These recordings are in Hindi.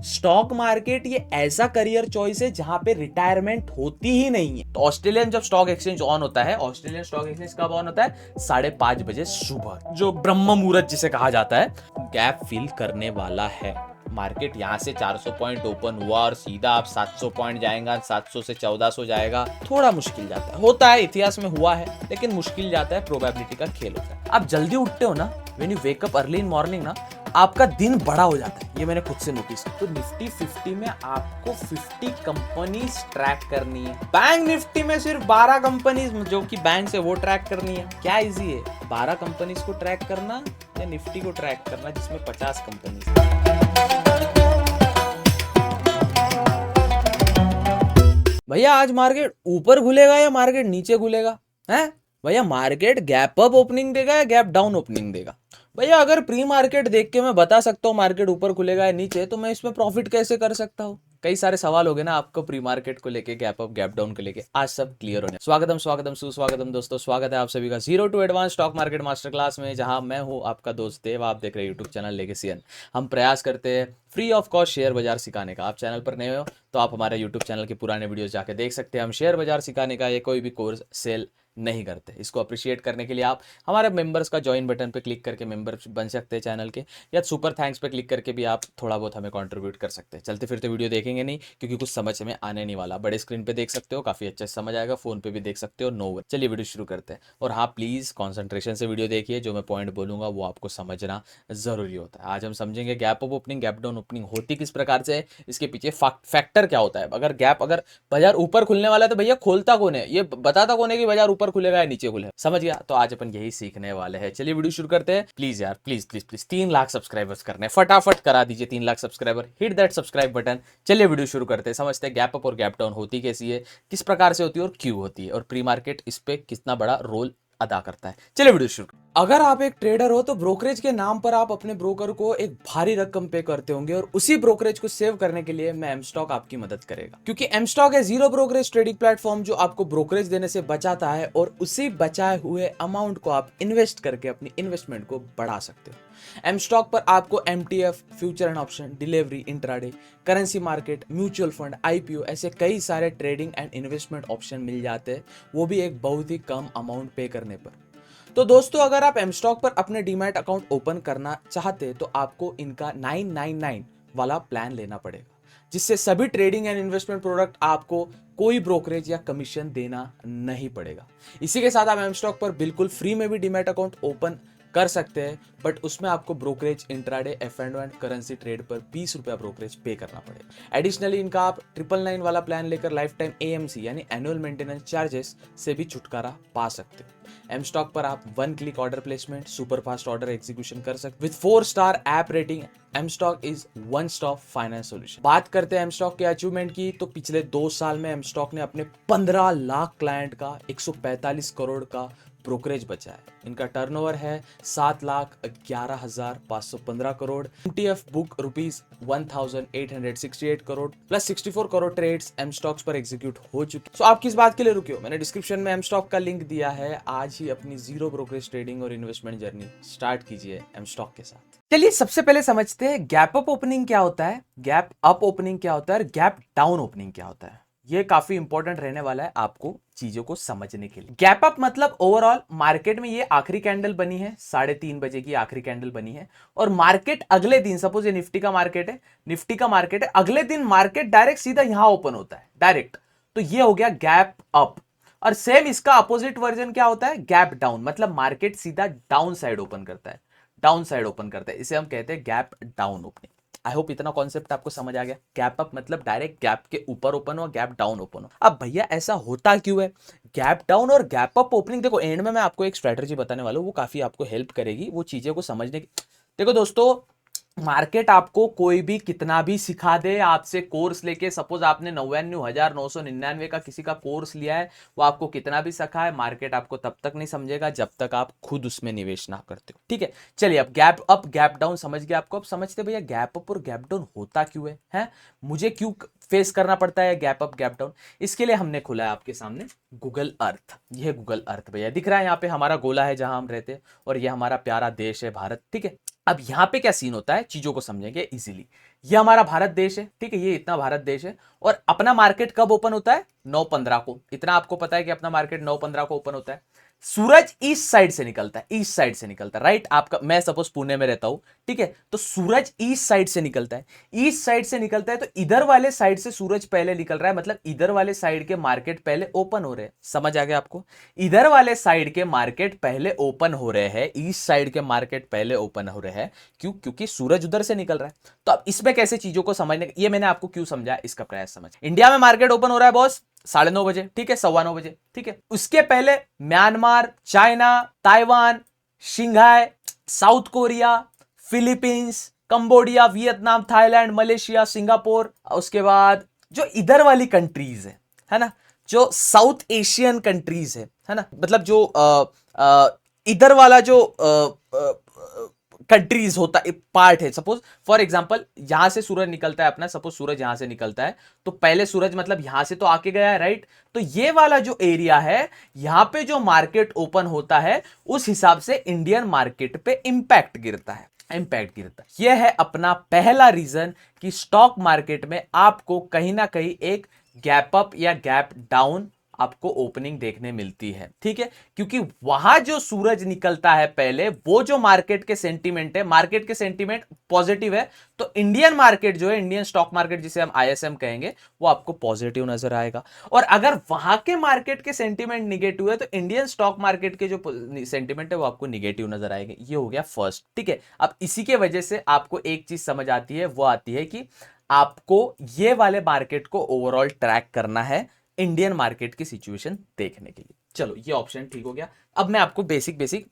स्टॉक मार्केट ये ऐसा करियर चॉइस है जहां पे रिटायरमेंट होती ही नहीं है। तो ऑस्ट्रेलियन जब स्टॉक एक्सचेंज ऑन होता है, ऑस्ट्रेलियन स्टॉक एक्सचेंज कब ऑन होता है? 5:30 बजे सुबह, जो ब्रह्म मुहूर्त जिसे कहा जाता है। गैप फिल करने वाला है। मार्केट यहाँ से 400 पॉइंट ओपन हुआ और सीधा आप 700 पॉइंट जाएगा, 700 से 1400 जाएगा। थोड़ा मुश्किल जाता है, होता है, इतिहास में हुआ है, लेकिन मुश्किल जाता है, प्रोबेबिलिटी का खेल होता है। आप जल्दी उठते हो ना, when you wake up early in morning ना, आपका दिन बड़ा हो जाता है। ये मैंने खुद से नोटिस किया। तो निफ्टी 50 में आपको 50 कंपनीज ट्रैक करनी है। बैंक निफ्टी में सिर्फ 12 कंपनीज जो कि बैंक से वो ट्रैक करनी है। क्या इजी है, 12 कंपनीज को ट्रैक करना या निफ्टी को ट्रैक करना जिसमें 50 कंपनीज। भैया आज मार्केट ऊपर खुलेगा या मार्केट नीचे खुलेगा? है भैया, मार्केट गैप अप ओपनिंग देगा या गैप डाउन ओपनिंग देगा? भैया अगर प्री मार्केट देख के मैं बता सकता हूँ मार्केट ऊपर खुलेगा या नीचे, तो मैं इसमें प्रॉफिट कैसे कर सकता हूँ? कई सारे सवाल हो गए ना आपको प्री मार्केट को लेके, गैप अप गैप डाउन को लेके। आज सब क्लियर होने। स्वागतम स्वागतम सुस्वागतम दोस्तों, स्वागत है आप सभी का 0 to advance stock market master class में, जहां मैं हूं आपका दोस्त देव। आप देख रहे हैं यूट्यूब चैनल लेगेसी। हम प्रयास करते हैं फ्री ऑफ कॉस्ट शेयर बाजार सिखाने का। आप चैनल पर नए हो तो आप हमारे यूट्यूब चैनल के पुराने वीडियोस जाके देख सकते हैं। हम शेयर बाजार सिखाने का ये कोई भी कोर्स सेल नहीं करते। इसको अप्रिशिएट करने के लिए आप हमारे मेंबर्स का ज्वाइन बटन पे क्लिक करके मेंबर बन सकते हैं चैनल के, या सुपर थैंक्स पे क्लिक करके भी आप थोड़ा बहुत हमें कंट्रीब्यूट कर सकते हैं। चलते फिरते वीडियो देखेंगे नहीं, क्योंकि कुछ समझ में आने नहीं वाला। बड़े स्क्रीन पे देख सकते हो, काफी अच्छा समझ आएगा, फोन पे भी देख सकते हो, नो वे। चलिए वीडियो शुरू करते हैं। और हाँ, प्लीज कॉन्सेंट्रेशन से वीडियो देखिए, जो मैं पॉइंट बोलूंगा वो आपको समझना जरूरी होता है। आज हम समझेंगे gap up opening gap down opening होती किस प्रकार से है, इसके पीछे फैक्टर क्या होता है। अगर बाजार ऊपर खुलने वाला है तो भैया खोलता कौन है, ये बताता कौन है कि बाजार ऊपर खुलेगा या नीचे खुलेगा? समझ गया? तो आज अपन यही सीखने वाले हैं। चलिए वीडियो शुरू करते हैं। प्लीज यार, please please please 3 lakh subscribers करने, फटाफट करा दीजिए 3 lakh subscriber, hit that subscribe button. चलिए वीडियो शुरू करते हैं, समझते हैं गैप अप और गैप डाउन होती कैसी है, किस प्रकार से होती है और क्यों होती है, और प्री मार्केट इस पे कितना बड़ा रोल अदा करता है। चलिए वीडियो शुरू। अगर आप एक ट्रेडर हो तो ब्रोकरेज के नाम पर आप अपने ब्रोकर को एक भारी रकम पे करते होंगे, और उसी ब्रोकरेज को सेव करने के लिए मैं एमस्टॉक आपकी मदद करेगा। क्योंकि एमस्टॉक है जीरो ब्रोकरेज ट्रेडिंग प्लेटफॉर्म जो आपको ब्रोकरेज देने से बचाता है, और उसी बचाए हुए अमाउंट को आप इन्वेस्ट करके अपनी इन्वेस्टमेंट को बढ़ा सकते हो। एमस्टॉक पर आपको MTF, future and option, delivery, intraday, currency market, mutual fund, IPO, ऐसे कई सारे ट्रेडिंग एंड इन्वेस्टमेंट ऑप्शन मिल जाते हैं, वो भी एक बहुत ही कम अमाउंट पे करने पर। तो दोस्तों, अगर आप एमस्टॉक पर अपने डीमैट अकाउंट ओपन करना चाहते हैं तो आपको इनका 999 वाला प्लान लेना पड़ेगा, जिससे सभी ट्रेडिंग एंड इन्वेस्टमेंट प्रोडक्ट आपको कोई ब्रोकरेज या कमीशन देना नहीं पड़ेगा। इसी के साथ आप एमस्टॉक पर बिल्कुल फ्री में भी डीमैट अकाउंट ओपन कर सकते हैं, बट उसमें आपको brokerage, intraday, F&O and currency trade पर 20 रुपया ब्रोकरेज पे करना पड़ेगा। एडिशनली इनका आप 999 वाला प्लान लेकर लाइफ टाइम AMC यानी एनुअल मेंटेनेंस चार्जेस से भी छुटकारा पा सकते हो। एमस्टॉक पर आप 1 click order placement, super fast order execution कर सकते with 4 star app rating. MStock is one stop finance solution. बात करते हैं एमस्टॉक के अचीवमेंट की, तो पिछले 2 साल में एमस्टॉक ने अपने 15 लाख क्लाइंट का 145 करोड़ का ब्रोकरेज बचा है। इनका टर्नओवर है 7,11,515 crore. MTF book ₹1,868 crore plus 64 crore trades mStocks पर एग्जीक्यूट हो चुके। आप किस बात के लिए रुके हो? मैंने डिस्क्रिप्शन में एमस्टॉक का लिंक दिया है। आज ही अपनी जीरो ब्रोकरेज ट्रेडिंग और इन्वेस्टमेंट जर्नी स्टार्ट कीजिए एमस्टॉक के साथ। चलिए सबसे पहले समझते हैं गैप अप ओपनिंग क्या होता है, गैप अप ओपनिंग क्या होता है, और गैप डाउन ओपनिंग क्या होता है। ये काफी इंपॉर्टेंट रहने वाला है आपको चीजों को समझने के लिए। गैप अप मतलब ओवरऑल मार्केट में ये आखिरी कैंडल बनी है, 3:30 बजे की आखिरी कैंडल बनी है, और मार्केट अगले दिन, सपोज ये निफ्टी का मार्केट है, अगले दिन मार्केट डायरेक्ट सीधा यहां ओपन होता है डायरेक्ट, तो ये हो गया गैप अप। और सेम इसका अपोजिट वर्जन क्या होता है, गैप डाउन, मतलब मार्केट सीधा डाउन साइड ओपन करता है, इसे हम कहते हैं gap down opening. I hope इतना कॉन्सेप्ट आपको समझ आ गया। गैप अप मतलब डायरेक्ट गैप के ऊपर ओपन हो, गैप डाउन ओपन हो। अब भैया ऐसा होता क्यों है? गैप डाउन और गैप अप ओपनिंग, देखो एंड में मैं आपको एक स्ट्रेटजी बताने वाला हूं, वो काफी आपको हेल्प करेगी वो चीजें को समझने की। देखो दोस्तों, मार्केट आपको कोई भी कितना भी सिखा दे, आपसे कोर्स लेके, सपोज आपने 99,999 का किसी का कोर्स लिया है, वो आपको कितना भी सिखाए, मार्केट आपको तब तक नहीं समझेगा जब तक आप खुद उसमें निवेश ना करते हो। ठीक है, चलिए अब गैप अप गैप डाउन समझ गए आपको। अब समझते भैया गैप अप और गैप डाउन होता क्यों है? मुझे क्यों फेस करना पड़ता है गैप अप गैप डाउन? इसके लिए हमने खोला है आपके सामने गूगल अर्थ। यह गूगल अर्थ भैया दिख रहा है, यहाँ पे हमारा गोला है जहां हम रहते हैं, और यह हमारा प्यारा देश है भारत। ठीक है, अब यहां पे क्या सीन होता है, चीजों को समझेंगे इजीली। ये हमारा भारत देश है, ठीक है, ये इतना भारत देश है, और अपना मार्केट कब ओपन होता है, 9/15 को। इतना आपको पता है कि अपना मार्केट 9/15 को ओपन होता है। सूरज ईस्ट साइड से निकलता है, ईस्ट साइड से निकलता है, राइट। आपका, मैं सपोज पुणे में रहता हूं, ठीक है, तो सूरज ईस्ट साइड से निकलता है। ईस्ट साइड से निकलता है तो इधर वाले साइड से सूरज पहले निकल रहा है, मतलब इधर वाले साइड के मार्केट पहले ओपन हो रहे हैं। समझ आ गया आपको? इधर वाले साइड के मार्केट पहले ओपन हो रहे हैं, ईस्ट साइड के मार्केट पहले ओपन हो रहे हैं। क्यों? क्योंकि सूरज उधर से निकल रहा है। तो अब इसमें कैसे चीजों को समझने, ये मैंने आपको क्यों समझा, इसका प्रयास समझ। इंडिया में मार्केट ओपन हो रहा है बॉस 9:30 बजे, ठीक है, 9:15 बजे, ठीक है। उसके पहले Myanmar, China, Taiwan, Shanghai, South Korea, Philippines, Cambodia, Vietnam, Thailand, Malaysia, Singapore, उसके बाद जो इधर वाली कंट्रीज है ना, जो साउथ एशियन कंट्रीज है ना, मतलब जो इधर वाला जो कंट्रीज होता है, पार्ट है। सपोज फॉर एग्जांपल यहां से सूरज निकलता है अपना, सपोज सूरज यहां से निकलता है, तो पहले सूरज मतलब यहां से तो आके गया है, राइट। तो ये वाला जो एरिया है, यहां पे जो मार्केट ओपन होता है, उस हिसाब से इंडियन मार्केट पे इंपैक्ट गिरता है, इंपैक्ट गिरता है। यह है अपना पहला रीजन कि स्टॉक मार्केट में आपको कहीं ना कहीं एक गैप अप या गैप डाउन आपको ओपनिंग देखने मिलती है, ठीक है। क्योंकि वहां जो सूरज निकलता है पहले, वो जो मार्केट के सेंटीमेंट है, मार्केट के सेंटीमेंट पॉजिटिव है, तो इंडियन मार्केट जो है, इंडियन स्टॉक मार्केट जिसे हम आईएसएम कहेंगे, वो आपको पॉजिटिव नजर आएगा। और अगर वहां के मार्केट के सेंटीमेंट निगेटिव है, तो इंडियन स्टॉक मार्केट के जो सेंटीमेंट है वो आपको निगेटिव नजर आएंगे। ये हो गया फर्स्ट, ठीक है। अब इसी के वजह से आपको एक चीज समझ आती है, वो आती है कि आपको ये वाले मार्केट को ओवरऑल ट्रैक करना है इंडियन मार्केट की सिचुएशन देखने के लिए। चलो ये ऑप्शन ठीक हो गया। अब मैं आपको basic basic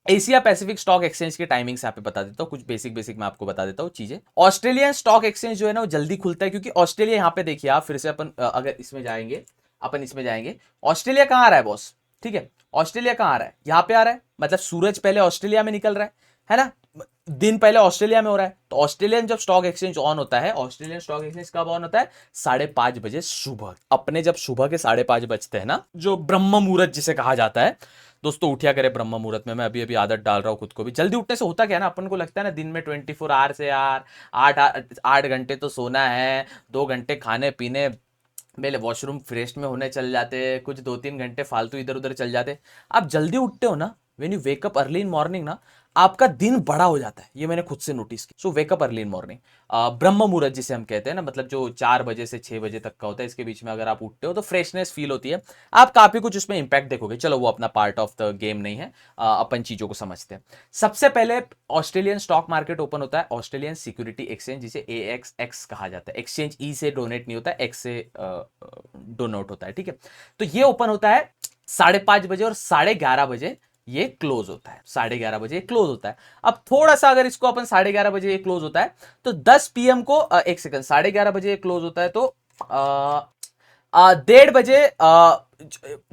Asia Pacific stock exchange के टाइमिंग्स यहाँ पे बता देता हूँ, कुछ बेसिक बेसिक मैं आपको बता देता हूँ चीजें। ऑस्ट्रेलियन स्टॉक एक्सचेंज जो है ना, वो जल्दी खुलता है, क्योंकि ऑस्ट्रेलिया यहाँ पे देखिए आप, फिर से अपन अगर इसमें जाएंगे, अपन इसमें जाएंगे, ऑस्ट्रेलिया कहाँ आ रहा है बॉस, ठीक है, ऑस्ट्रेलिया कहाँ आ रहा है, यहाँ पे आ रहा है, मतलब सूरज पहले ऑस्ट्रेलिया में निकल रहा है ना, दिन पहले ऑस्ट्रेलिया में हो रहा है। तो ऑस्ट्रेलियन जब स्टॉक एक्सचेंज ऑन होता है, ऑस्ट्रेलियन स्टॉक एक्सचेंज कब ऑन होता है, 5:30 बजे सुबह। अपने जब सुबह के 5:30 बजते हैं ना, जो ब्रह्म मुहूर्त जिसे कहा जाता है, दोस्तों उठिया करे ब्रह्म मुहूर्त में। मैं अभी अभी आदत डाल रहा हूँ खुद को भी। जल्दी उठने से होता क्या है ना, अपन को लगता है ना दिन में 24 आवर से यार 8 घंटे तो सोना है, 2 घंटे खाने पीने, पहले वॉशरूम फ्रेश में होने चल जाते, कुछ 2-3 घंटे फालतू इधर उधर चल जाते। आप जल्दी उठते हो ना, when you wake up early in morning ना, आपका दिन बड़ा हो जाता है। ये मैंने खुद से नोटिस किया। सो वेकअप अर्ली इन मॉर्निंग, ब्रह्म मुहूर्त जिसे हम कहते हैं ना, मतलब जो 4 बजे से 6 बजे तक का होता है, इसके बीच में अगर आप उठते हो तो फ्रेशनेस फील होती है। आप काफी कुछ उसमें इंपैक्ट देखोगे। चलो वो अपना पार्ट ऑफ द गेम नहीं है, अपन चीजों को समझते हैं। सबसे पहले ऑस्ट्रेलियन स्टॉक मार्केट ओपन होता है, ऑस्ट्रेलियन सिक्योरिटी एक्सचेंज, जिसे AXX कहा जाता है। एक्सचेंज ई से डोनेट नहीं होता, एक्स से डोनेट होता है, ठीक है। तो ये ओपन होता है 5:30 बजे, और 11:30 बजे ये क्लोज होता है, 11:30 बजे क्लोज होता है। अब थोड़ा सा अगर इसको अपन 11:30 बजे ये क्लोज होता है, तो 10 PM को, एक सेकंड, 11:30 बजे क्लोज होता है, तो 1:30 बजे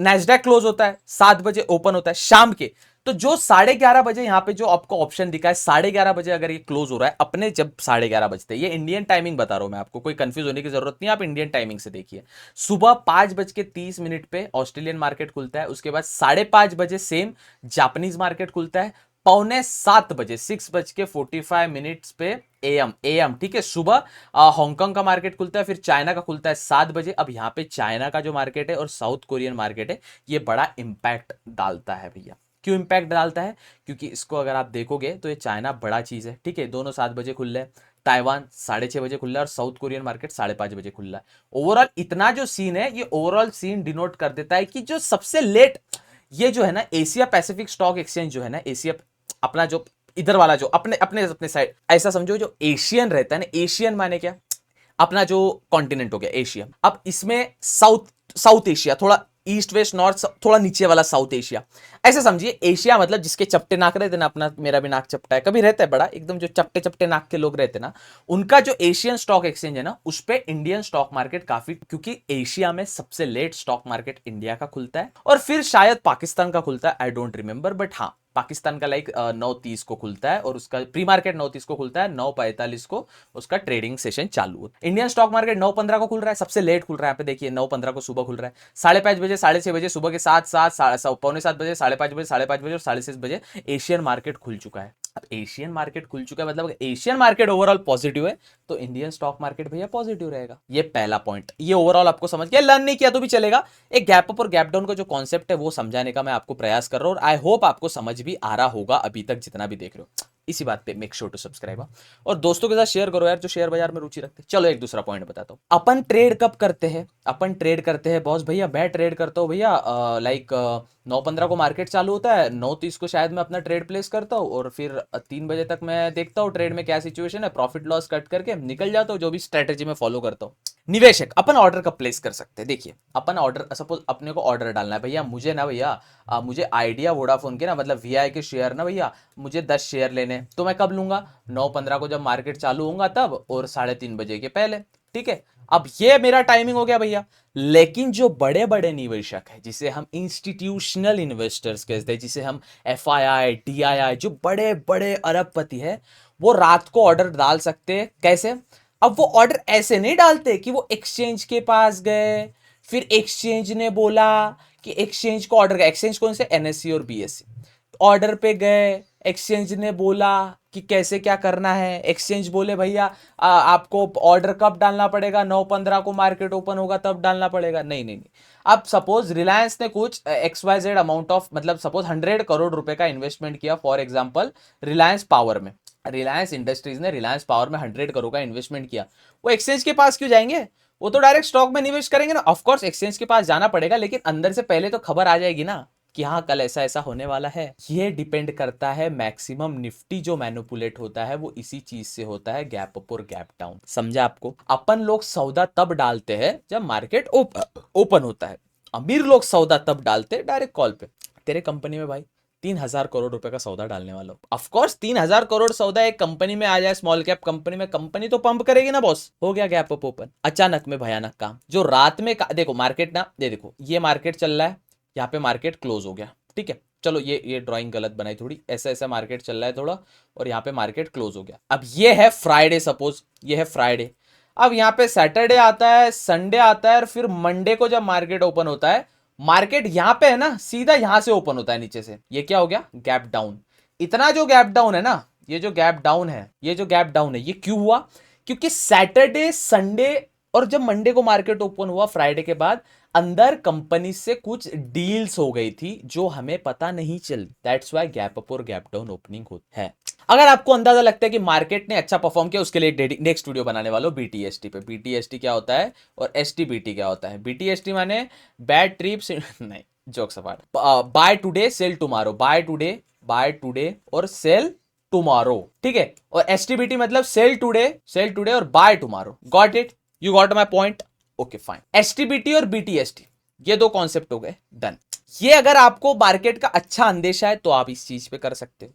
नैस्डैक क्लोज होता है, 7 बजे ओपन होता है शाम के। तो जो 11:30 बजे यहाँ पे जो आपको ऑप्शन दिखा है, 11:30 बजे अगर ये क्लोज हो रहा है अपने, जब 11:30 बजते हैं, ये इंडियन टाइमिंग बता रहा हूं मैं आपको, कोई कंफ्यूज होने की जरूरत नहीं, आप इंडियन टाइमिंग से देखिए। सुबह 5:30 पे ऑस्ट्रेलियन मार्केट खुलता है, उसके बाद 5:30 बजे सेम जापानीज मार्केट खुलता है, 6:45 बजे 6:45 पे एएम, ठीक है, सुबह हांगकांग का मार्केट खुलता है, फिर चाइना का खुलता है 7 बजे। अब यहाँ पे चाइना का जो मार्केट है और साउथ कोरियन मार्केट है, ये बड़ा इंपैक्ट डालता है भैया। क्यों इंपैक्ट डालता है? क्योंकि इसको अगर आप देखोगे तो ये चाइना बड़ा चीज है, ठीक है, दोनों 7 बजे खुल रहे हैं, ताइवान 6:30 बजे खुल रहा है, और साउथ कोरियन मार्केट 5:30 बजे खुल रहा है। ओवरऑल इतना जो सीन है, ये ओवरऑल सीन डिनोट कर देता है कि जो सबसे लेट, ये जो है ना एशिया पैसिफिक स्टॉक एक्सचेंज जो है ना, एशिया अपना जो इधर वाला जो अपने अपने अपने साइड, ऐसा समझो जो एशियन रहता है ना, एशियन माने क्या, अपना जो कॉन्टिनेंट हो गया एशिया। अब इसमें साउथ साउथ एशिया, थोड़ा ईस्ट वेस्ट नॉर्थ, थोड़ा नीचे वाला साउथ एशिया, ऐसे समझिए। एशिया मतलब जिसके चपटे नाक रहते ना, अपना मेरा भी नाक चपटा है, कभी रहता है बड़ा एकदम, जो चपटे चपटे नाक के लोग रहते ना, उनका जो एशियन स्टॉक एक्सचेंज है ना, उस पे इंडियन स्टॉक मार्केट काफी, क्योंकि एशिया में सबसे लेट स्टॉक मार्केट इंडिया का खुलता है, और फिर शायद पाकिस्तान का खुलता है, आई डोंट रिमेंबर, बट हाँ पाकिस्तान का लाइक 9:30 को खुलता है, और उसका प्री मार्केट 9:30 को खुलता है, 9:45 को उसका ट्रेडिंग सेशन चालू होता है। इंडियन स्टॉक मार्केट 9:15 को खुल रहा है, सबसे लेट खुल रहा है, यहाँ पे देखिए 9:15 को सुबह खुल रहा है, 5:30 बजे, 6:30 बजे, सुबह के 7:07, 7:15 बजे, 5:30 बजे, 5:30 बजे और 6:30 बजे एशियन मार्केट खुल चुका है। अब एशियन मार्केट खुल चुका है, मतलब एशियन मार्केट ओवरऑल पॉजिटिव है, तो इंडियन स्टॉक मार्केट भैया पॉजिटिव रहेगा। ये पहला पॉइंट, ये ओवरऑल आपको समझ गया, लर्न नहीं किया तो भी चलेगा। एक गैप अप और गैप डाउन का जो कॉन्सेप्ट है वो समझाने का मैं आपको प्रयास कर रहा हूं, और आई होप आपको समझ भी आ रहा होगा अभी तक जितना भी देख रहे हो। इसी बात पे मेक श्योर टू सब्सक्राइब, और दोस्तों के साथ शेयर करो यार जो शेयर बाजार में रुचि रखते हैं। चलो एक दूसरा पॉइंट बताता हूँ, अपन ट्रेड कब करते हैं? अपन ट्रेड करते हैं बॉस भैया, मैं ट्रेड करता हूँ भैया लाइक 9:15 को मार्केट चालू होता है, 9:30 को शायद मैं अपना ट्रेड प्लेस करता हूँ, और फिर 3 बजे तक मैं देखता हूँ ट्रेड में क्या सिचुएशन है, प्रॉफिट लॉस कट करके निकल जाता हूँ, जो भी स्ट्रेटेजी में फॉलो करता हूँ। निवेशक अपन ऑर्डर कब प्लेस कर सकते हैं? देखिए अपन ऑर्डर, सपोज अपने को ऑर्डर डालना है भैया, मुझे ना भैया मुझे आइडिया वोडाफोन के ना मतलब वीआई के शेयर ना भैया मुझे 10 शेयर लेने, तो मैं कब लूंगा? 9:15 को जब मार्केट चालू होगा तब, और 3:30 बजे के पहले, ठीक है। अब ये मेरा टाइमिंग हो गया भैया। लेकिन जो बड़े बड़े निवेशक है, जिसे हम इंस्टीट्यूशनल इन्वेस्टर्स कहते हैं, जिसे हम एफआईआई डीआईआई, जो बड़े बड़े अरबपति है, वो रात को ऑर्डर डाल सकते हैं। कैसे? अब वो ऑर्डर ऐसे नहीं डालते कि वो एक्सचेंज के पास गए, फिर एक्सचेंज ने बोला कि एक्सचेंज को ऑर्डर, एक्सचेंज कौन से? एनएससी और बीएससी। ऑर्डर पे गए, एक्सचेंज ने बोला कि कैसे क्या करना है, एक्सचेंज बोले भैया आपको ऑर्डर कब डालना पड़ेगा? 9:15 को मार्केट ओपन होगा तब डालना पड़ेगा। नहीं नहीं नहीं। अब सपोज रिलायंस ने कुछ XYZ अमाउंट ऑफ, मतलब सपोज 100 करोड़ रुपए का इन्वेस्टमेंट किया, फॉर एग्जांपल रिलायंस पावर में, रिलायंस इंडस्ट्रीज ने रिलायंस पावर में 100 करोड़ का इन्वेस्टमेंट किया। वो एक्सचेंज के पास क्यों जाएंगे? वो तो डायरेक्ट स्टॉक में निवेश करेंगे ना। ऑफकोर्स एक्सचेंज के पास जाना पड़ेगा, लेकिन अंदर से पहले तो खबर आ जाएगी ना कि हाँ कल ऐसा ऐसा होने वाला है। ये डिपेंड करता है, मैक्सिमम निफ्टी जो मैनिपुलेट होता है वो इसी चीज से होता है, गैप अप और गैप डाउन। समझा आपको? अपन लोग सौदा तब डालते हैं जब मार्केट ओपन होता है। अमीर लोग सौदा तब डालते हैं डायरेक्ट कॉल पे। तेरे कंपनी में भाई 3,000 करोड़ रुपए का सौदा डालने वाला हो, ऑफकोर्स 3,000 करोड़ सौदा एक कंपनी में आ जाए, स्मॉल कैप कंपनी में, कंपनी तो पंप करेगी ना बॉस। हो गया गैप अप ओपन। अचानक में भयानक काम जो रात में देखो मार्केट ना, देखो ये मार्केट चल रहा है, यहाँ पे मार्केट क्लोज हो गया, ठीक है। चलो ये ड्राइंग गलत बनाई थोड़ी, ऐसा ऐसा मार्केट चल रहा है थोड़ा, और यहाँ पे मार्केट क्लोज हो गया। अब ये है फ्राइडे, सपोज ये है फ्राइडे। अब यहाँ पे सैटरडे आता है, संडे आता है, और फिर मंडे को जब मार्केट ओपन होता है, मार्केट यहाँ पे है ना, सीधा यहाँ से ओपन होता है नीचे से। ये क्या हो गया? Gap down. इतना जो गैप डाउन है ना, ये जो गैप डाउन है, ये जो गैप डाउन है, ये क्यों हुआ? क्योंकि सैटरडे संडे और जब मंडे को मार्केट ओपन हुआ फ्राइडे के बाद, अंदर कंपनी से कुछ डील्स हो गई थी जो हमें पता नहीं चल। दैट्स वाई गैप अप और गैप डाउन ओपनिंग होती है। अगर आपको अंदाजा लगता है कि मार्केट ने अच्छा परफॉर्म किया, उसके लिए नेक्स्ट वीडियो बनाने वाला बीटीएसटी पे। बीटीएसटी क्या होता है और एसटीबीटी क्या होता है? बीटीएसटी माने बैड ट्रिप्स नहीं, jokes apart, buy today sell tomorrow, buy today और सेल टुमारो, ठीक है। और एसटीबीटी मतलब सेल टुडे और buy tomorrow. Got it? You got my point? Okay fine. STBT और बीटीएसटी ये दो कॉन्सेप्ट हो गए, डन। ये अगर आपको मार्केट का अच्छा अंदेशा है तो आप इस चीज पे कर सकते हो।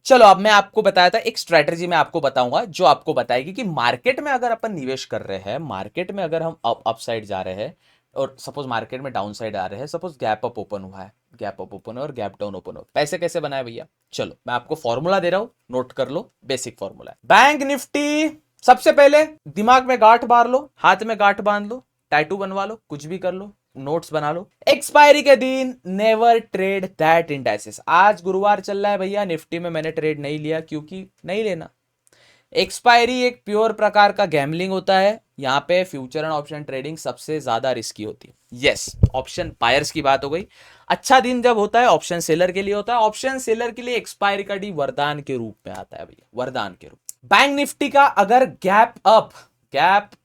चलो अब मैं आपको बताया था एक स्ट्रेटजी मैं आपको बताऊंगा जो आपको बताएगी कि मार्केट में अगर अपन निवेश कर रहे हैं, मार्केट में अगर हम अपसाइड जा रहे हैं, और सपोज मार्केट में डाउन साइड आ रहे हैं, सपोज गैप अप ओपन हुआ है, गैप अप ओपन और गैप डाउन ओपन हो, पैसे कैसे बनाए भैया? चलो मैं आपको फॉर्मूला दे रहा हूं, नोट कर लो। बेसिक फॉर्मूला है बैंक निफ्टी। सबसे पहले दिमाग में गांठ मार लो, हाथ में गांठ बांध लो, टैटू बनवा लो, कुछ भी कर लो, नोट्स बना लो। एक्सपायरी के दिन नेवर ट्रेड दैट इंडाइसेस। आज गुरुवार चल रहा है भैया, निफ्टी में मैंने ट्रेड नहीं लिया क्योंकि नहीं लेना। एक्सपायरी एक प्योर प्रकार का गैम्बलिंग होता है। यहां पे फ्यूचर एंड ऑप्शन ट्रेडिंग सबसे ज्यादा रिस्की होती है। यस, ऑप्शन बायर्स की बात हो गई। अच्छा दिन जब होता है ऑप्शन सेलर के लिए होता है। ऑप्शन सेलर के लिए एक्सपायरी का डी वरदान के रूप में आता है भैया, वरदान के रूप। बैंक निफ्टी का अगर गैप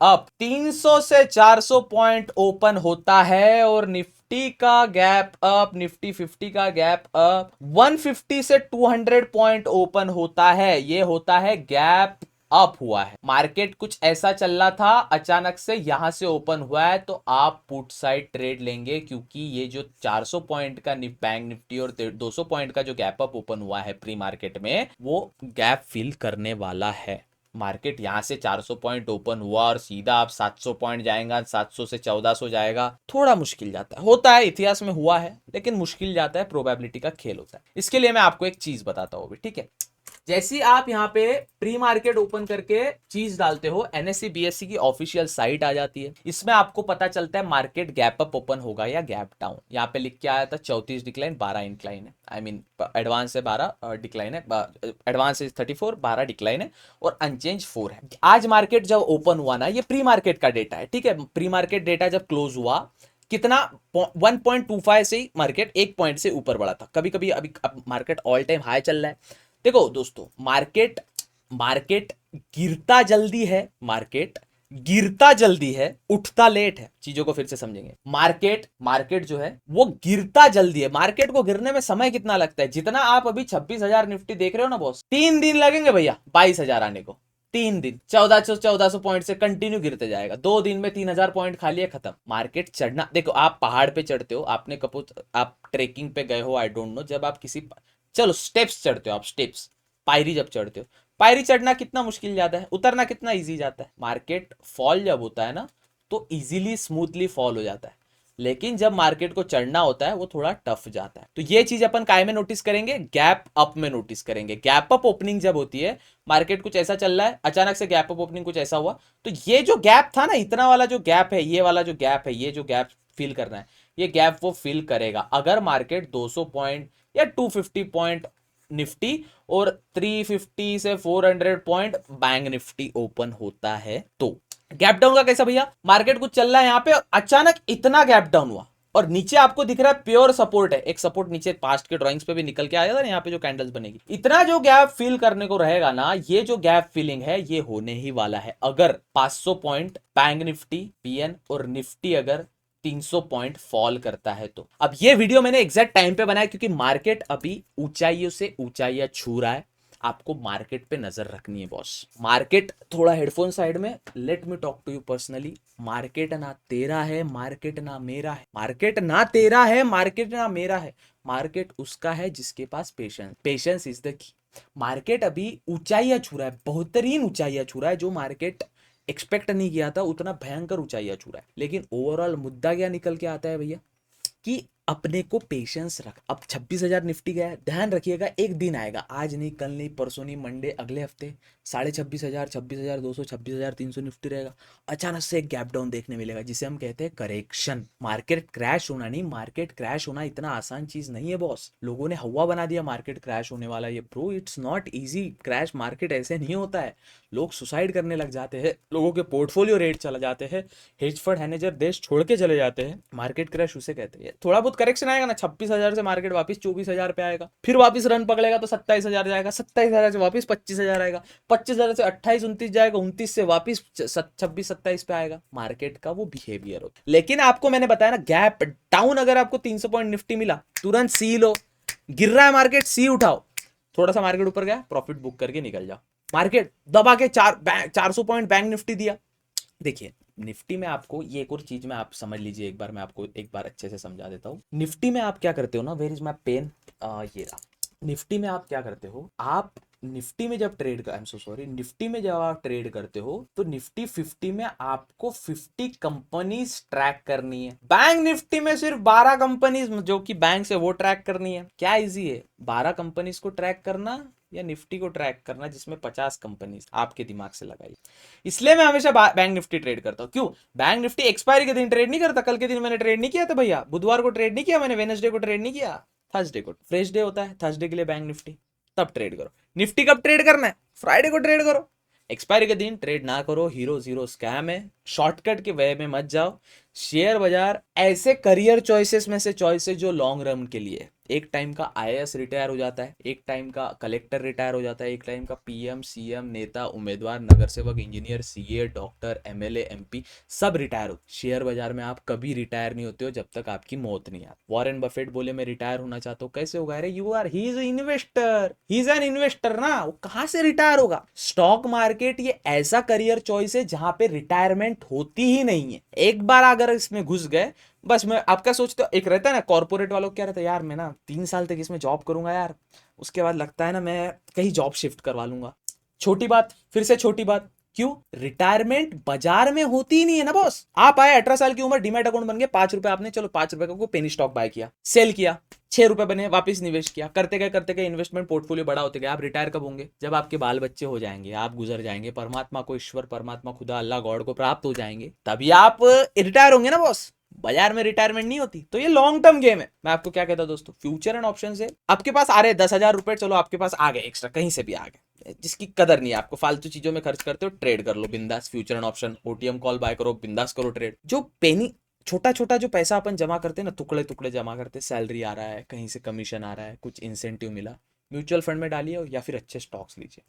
अप 300 से 400 पॉइंट ओपन होता है, और निफ्टी का गैप अप, निफ्टी 50 का गैप अप 150 से 200 पॉइंट ओपन होता है, ये होता है गैप अप हुआ है। मार्केट कुछ ऐसा चल रहा था, अचानक से यहां से ओपन हुआ है, तो आप पुट साइड ट्रेड लेंगे, क्योंकि ये जो 400 पॉइंट का बैंक निफ्टी और 200 पॉइंट का जो गैप अप ओपन हुआ है प्री मार्केट में, वो गैप फिल करने वाला है। मार्केट यहां से 400 पॉइंट ओपन हुआ और सीधा आप 700 पॉइंट जाएगा, 700 से 1400 जाएगा, थोड़ा मुश्किल जाता है। होता है, इतिहास में हुआ है, लेकिन मुश्किल जाता है, प्रोबेबिलिटी का खेल होता है। इसके लिए मैं आपको एक चीज बताता हूं अभी, ठीक है। जैसे ही आप यहाँ पे प्री मार्केट ओपन करके चीज डालते हो, एनएससी बीएससी की ऑफिशियल साइट आ जाती है। इसमें आपको पता चलता है मार्केट गैप अप ओपन होगा या गैप डाउन। यहाँ पे लिख के आया था 34 डिक्लाइन 12 इंक्लाइन है, आई मीन एडवांस है 12 डिक्लाइन है, एडवांस इज 34 12 डिक्लाइन है और अनचेंज 4 है। आज मार्केट जब ओपन हुआ ना, ये प्री मार्केट का डेटा है, ठीक है। प्री मार्केट डेटा जब क्लोज हुआ कितना 1.25 से ही मार्केट 1 पॉइंट से ऊपर बढ़ा था। कभी कभी अभी मार्केट ऑल टाइम हाई चल रहा है। देखो दोस्तों, मार्केट मार्केट गिरता जल्दी है, मार्केट गिरता जल्दी है, उठता लेट है। चीजों को फिर से समझेंगे। मार्केट मार्केट जो है वो गिरता जल्दी है। मार्केट को गिरने में समय कितना लगता है? जितना आप अभी 26,000 निफ्टी देख रहे हो ना बॉस, 3 दिन लगेंगे भैया 22,000 आने को। 3 दिन 1400 पॉइंट से कंटिन्यू गिरते जाएगा। 2 दिन में 3,000 पॉइंट खा लिए, खत्म। मार्केट चढ़ना, देखो आप पहाड़ पे चढ़ते हो, आपने कपूर आप ट्रेकिंग पे गए हो, आई डोंट नो, जब आप किसी चलो स्टेप्स चढ़ते हो, आप स्टेप्स पायरी जब चढ़ते हो, पायरी चढ़ना कितना मुश्किल जाता है, उतरना कितना इजी जाता है। मार्केट फॉल जब होता है ना तो इजीली स्मूथली फॉल हो जाता है, लेकिन जब मार्केट को चढ़ना होता है वो थोड़ा टफ जाता है। तो ये चीज अपन काय में नोटिस करेंगे? गैप अप में नोटिस करेंगे। गैप अप ओपनिंग जब होती है, मार्केट कुछ ऐसा चल रहा है, अचानक से गैप अप ओपनिंग कुछ ऐसा हुआ, तो ये जो गैप था ना, इतना वाला जो गैप है, ये वाला जो गैप है, ये जो गैप फिल करना है, ये गैप वो फिल करेगा अगर मार्केट 200 पॉइंट या 250 पॉइंट निफ्टी और 350 से 400 पॉइंट बैंक निफ्टी ओपन होता है। तो गैप डाउन का कैसा भैया? मार्केट कुछ चल रहा है, यहाँ पे अचानक इतना गैप डाउन हुआ और नीचे आपको दिख रहा है प्योर सपोर्ट है। एक सपोर्ट नीचे पास्ट के ड्राइंग्स पे भी निकल के आया था ना, यहाँ पे जो कैंडल्स बनेगी, इतना जो गैप फिल करने को रहेगा ना, ये जो गैप फिलिंग है ये होने ही वाला है अगर 500 पॉइंट बैंक निफ्टी, पीएन और निफ्टी अगर 300 पॉइंट फॉल करता है। तो अब ये वीडियो मैंने एग्जैक्ट टाइम पे बनाया क्योंकि मार्केट अभी ऊंचाइयों से ऊंचाइयां छू रहा है। आपको मार्केट पे नजर रखनी है बॉस। मार्केट थोड़ा हेडफोन साइड में, let me talk to you personally. Market ना तेरा है, मार्केट ना मेरा है। मार्केट ना तेरा है, मार्केट ना मेरा है। मार्केट उसका है जिसके पास patience. Patience is the key. Market अभी ऊंचाइयां छू रहा है, बेहतरीन ऊंचाइयां छू रहा है। जो मार्केट एक्सपेक्ट नहीं किया था उतना भयंकर ऊंचाइयां छू रहा है। लेकिन ओवरऑल मुद्दा क्या निकल के आता है भैया कि अपने को पेशेंस रख। अब 26,000 निफ्टी गया है, ध्यान रखिएगा एक दिन आएगा, आज नहीं, कल नहीं, परसों नहीं, मंडे अगले हफ्ते 26,500, 26,200, 26,300 निफ्टी रहेगा। अचानक से एक गैप डाउन देखने मिलेगा जिसे हम कहते हैं करेक्शन। मार्केट क्रैश होना नहीं, मार्केट क्रैश होना इतना आसान चीज नहीं है बॉस। लोगों ने हवा बना दिया मार्केट क्रैश होने वाला, ये bro it's not easy. Crash market ऐसे नहीं होता है। लोग सुसाइड करने लग जाते हैं, लोगों के पोर्टफोलियो रेट चला जाते हैं, हेज फंड मैनेजर देश छोड़ के चले जाते हैं। मार्केट क्रैश उसे कहते हैं। थोड़ा बहुत करेक्शन आएगा ना, 26,000 से मार्केट वापस 24,000 पे आएगा, फिर वापस रन पकड़ेगा तो 27,000 जाएगा, 27,000 से वापस 25,000 आएगा, 25,000 से 28 29 जाएगा, 29 से वापस 26 27 पे आएगा। मार्केट का वो बिहेवियर होता है। लेकिन आपको मैंने बताया ना, गैप डाउन अगर आपको 300 पॉइंट निफ्टी मिला, तुरंत सी लो। गिर रहा है मार्केट, सी उठाओ। थोड़ा सा मार्केट ऊपर गया, प्रॉफिट बुक करके निकल जाओ। मार्केट दबा के 400 पॉइंट बैंक निफ्टी दिया। देखिए निफ्टी में आपको ये एक और चीज में आप समझ लीजिए, एक बार मैं आपको एक बार अच्छे से समझा देता हूँ। निफ्टी में आप क्या करते हो ना, वेयर इज माय पेन, ये रहा। निफ्टी में आप क्या करते हो, आप निफ्टी में जब ट्रेड कर, I am so sorry, Nifty में जब आप ट्रेड करते हो तो निफ्टी 50 में आपको 50 कंपनीज ट्रैक करनी है। बैंक निफ्टी में सिर्फ 12 कंपनीज जो कि बैंक से वो ट्रैक करनी है। क्या इजी है 12 कंपनीज को ट्रैक करना या निफ्टी को ट्रैक करना जिसमें 50 कंपनीज? आपके दिमाग से लगाइए। इसलिए मैं हमेशा बैंक निफ्टी ट्रेड करता हूँ। क्यों? बैंक निफ्टी एक्सपायरी के दिन ट्रेड नहीं करता। कल के दिन मैंने ट्रेड नहीं किया था भैया, बुधवार को ट्रेड नहीं किया मैंने, वेडनेसडे को ट्रेड नहीं किया, थर्सडे को फ्रेश डे होता है, थर्सडे के लिए बैंक निफ्टी, तब ट्रेड करो। निफ्टी कब ट्रेड करना है? फ्राइडे को ट्रेड करो। एक्सपायरी के दिन ट्रेड ना करो, हीरो जीरो स्कैम है। शॉर्टकट के वे में मत जाओ। शेयर बाजार ऐसे करियर चॉइसेस में से चॉइसेस जो लॉन्ग रन के लिए। एक टाइम का आईएएस रिटायर हो जाता है, एक टाइम का कलेक्टर रिटायर हो जाता है, एक टाइम का पीएम सीएम नेता उम्मीदवार नगर सेवक engineer CA doctor MLA MP सब रिटायर हो। शेयर बाजार में आप कभी रिटायर नहीं होते हो जब तक आपकी मौत नहीं आती। वॉरेन बफेट बोले मैं रिटायर होना चाहता हूँ, कैसे होगा? अरे you are he is investor, he is an investor ना, वो कहां से रिटायर होगा? स्टॉक मार्केट ये ऐसा करियर चॉइस है जहां पे रिटायरमेंट होती ही नहीं है। एक बार अगर इसमें घुस गए बस। मैं आपका सोचता, एक रहता है ना कॉर्पोरेट वालों, क्या रहता है यार मैं ना 3 साल तक इसमें जॉब करूंगा यार, उसके बाद लगता है ना मैं कहीं जॉब शिफ्ट करवा लूंगा। छोटी बात, फिर से छोटी बात, क्यों? रिटायरमेंट बाजार में होती ही नहीं है ना बॉस। आप आए 18 साल की उम्र, डीमैट अकाउंट बन गया, 5 रुपए आपने, चलो 5 रुपए का पेनी स्टॉक बाय किया, सेल किया, 6 रुपए बने, वापस निवेश किया, करते गए इन्वेस्टमेंट पोर्टफोलियो बड़ा होते गए। आप रिटायर कब होंगे? जब आपके बाल बच्चे हो जाएंगे, आप गुजर जाएंगे, परमात्मा को, ईश्वर परमात्मा खुदा अल्लाह गॉड को प्राप्त हो जाएंगे, तभी आप रिटायर होंगे ना बॉस। बाजार में रिटायरमेंट नहीं होती। तो ये लॉन्ग टर्म गेम है। मैं आपको क्या कहता हूं दोस्तों, फ्यूचर एंड ऑप्शन है। आपके पास आ रहे 10,000 रुपए, चलो आपके पास आ गए एक्स्ट्रा, कहीं से भी आ गए, जिसकी कदर नहीं है आपको, फालतू चीजों में खर्च करते हो, ट्रेड कर लो बिंदास, future and option, OTM call buy करो, बिंदास करो ट्रेड। जो पेनी छोटा छोटा जो पैसा अपन जमा करते हैं ना, टुकड़े टुकड़े जमा करते हैं, सैलरी आ रहा है, कहीं से कमीशन आ रहा है, कुछ इंसेंटिव मिला, म्यूचुअल फंड में डालिए या फिर अच्छे स्टॉक्स लीजिए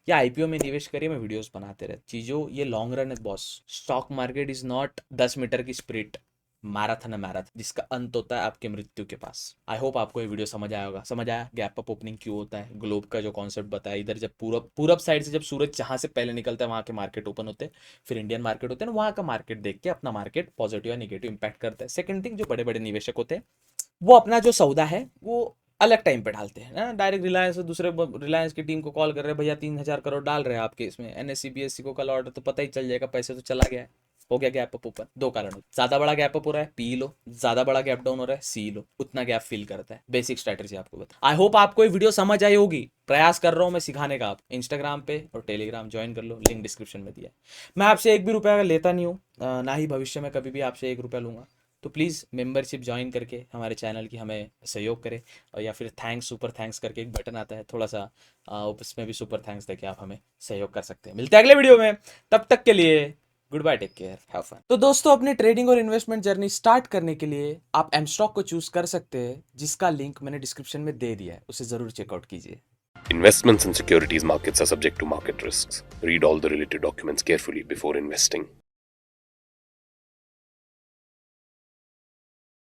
या आईपीओ में निवेश करिए। मैं वीडियोस बनाते रहे चीजों, ये लॉन्ग रन है boss. Stock market is not 10 metre की स्प्रिंट, मैराथन है मैराथन, जिसका अंत होता है आपके मृत्यु के पास। आई होप आपको ये वीडियो समझ आया होगा। समझ आया गैप अप ओपनिंग क्यों होता है, ग्लोब का जो कॉन्सेप्ट बताया, इधर जब पूरब साइड से जब सूरज जहां से पहले निकलता है वहां के मार्केट ओपन होते हैं, फिर इंडियन मार्केट होते हैं ना, वहां का मार्केट देख के अपना मार्केट पॉजिटिव या निगेटिव इंपैक्ट करता है। सेकंड थिंग, जो बड़े बड़े निवेशक होते हैं वो अपना जो सौदा है वो अलग टाइम पे डालते हैं ना, डायरेक्ट रिलायंस दूसरे रिलायंस की टीम को कॉल कर रहे हैं, भैया 3,000 करोड़ डाल रहे हैं आपके इसमें, एनएससी बीएससी को कल ऑर्डर, तो पता ही चल जाएगा, पैसे तो चला गया है। हो गया गैप अप ऊपर। दो कारण, ज्यादा बड़ा गैप अप हो रहा है, पी लो, ज्यादा बड़ा गैप डाउन हो रहा है, सी लो, उतना गैप फिल करता है। बेसिक स्ट्रेटेजी आपको बता। आई होप आपको ये वीडियो समझ आई होगी। प्रयास कर रहा हूं मैं सिखाने का। आप इंस्टाग्राम पे और टेलीग्राम ज्वाइन कर लो, लिंक डिस्क्रिप्शन में दिया है। मैं आपसे एक भी रुपया लेता नहीं हूँ, ना ही भविष्य में कभी भी आपसे 1 रुपया लूंगा। तो प्लीज़ मेंबरशिप ज्वाइन करके हमारे चैनल की हमें सहयोग करें, और या फिर थैंक्स, सुपर थैंक्स करके एक बटन आता है, थोड़ा सा उसमें भी सुपर थैंक्स देके आप हमें सहयोग कर सकते हैं। मिलते हैं अगले वीडियो में, तब तक के लिए goodbye, take care, have fun. तो दोस्तों, अपनी ट्रेडिंग और इन्वेस्टमेंट जर्नी स्टार्ट करने के लिए आप एम स्टॉक को चूज कर सकते हैं, जिसका लिंक मैंने डिस्क्रिप्शन में दे दिया है, उसे जरूर चेकआउट कीजिए। Investments in securities markets are subject to market risks. Read all the related documents carefully before investing.